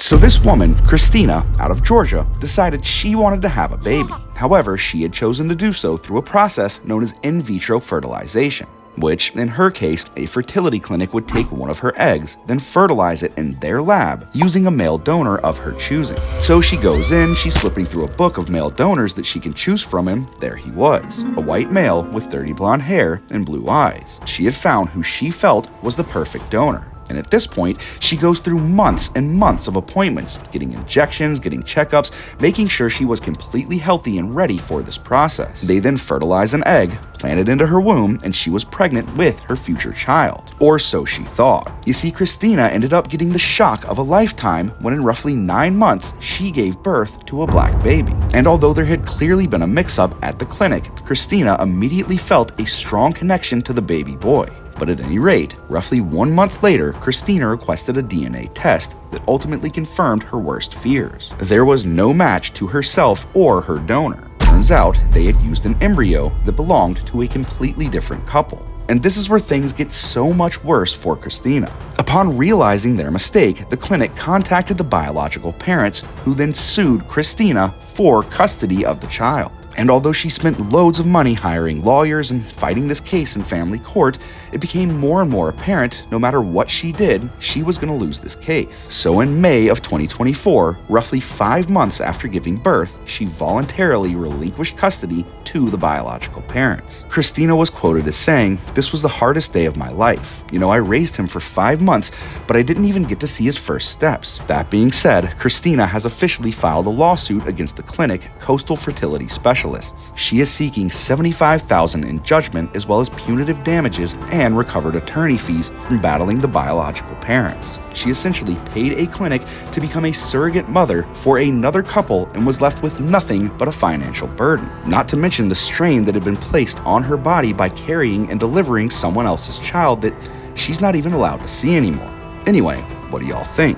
So this woman, Krystena, out of Georgia, decided she wanted to have a baby. However, she had chosen to do so through a process known as in vitro fertilization, which, in her case, a fertility clinic would take one of her eggs, then fertilize it in their lab using a male donor of her choosing. So she goes in, she's flipping through a book of male donors that she can choose from, and there he was, a white male with dirty blonde hair and blue eyes. She had found who she felt was the perfect donor. And at this point, she goes through months and months of appointments, getting injections, getting checkups, making sure she was completely healthy and ready for this process. They then fertilize an egg, plant it into her womb, and she was pregnant with her future child. Or so she thought. You see, Krystena ended up getting the shock of a lifetime when in roughly 9 months, she gave birth to a black baby. And although there had clearly been a mix-up at the clinic, Krystena immediately felt a strong connection to the baby boy. But at any rate, roughly 1 month later, Krystena requested a DNA test that ultimately confirmed her worst fears. There was no match to herself or her donor. Turns out, they had used an embryo that belonged to a completely different couple. And this is where things get so much worse for Krystena. Upon realizing their mistake, the clinic contacted the biological parents, who then sued Krystena for custody of the child. And although she spent loads of money hiring lawyers and fighting this case in family court, it became more and more apparent no matter what she did, she was going to lose this case. So in May of 2024, roughly 5 months after giving birth, she voluntarily relinquished custody to the biological parents. Krystena was quoted as saying, "This was the hardest day of my life. I raised him for 5 months, but I didn't even get to see his first steps." That being said, Krystena has officially filed a lawsuit against the clinic, Coastal Fertility Specialists. She is seeking $75,000 in judgment as well as punitive damages and recovered attorney fees from battling the biological parents. She essentially paid a clinic to become a surrogate mother for another couple and was left with nothing but a financial burden. Not to mention the strain that had been placed on her body by carrying and delivering someone else's child that she's not even allowed to see anymore. Anyway, what do y'all think?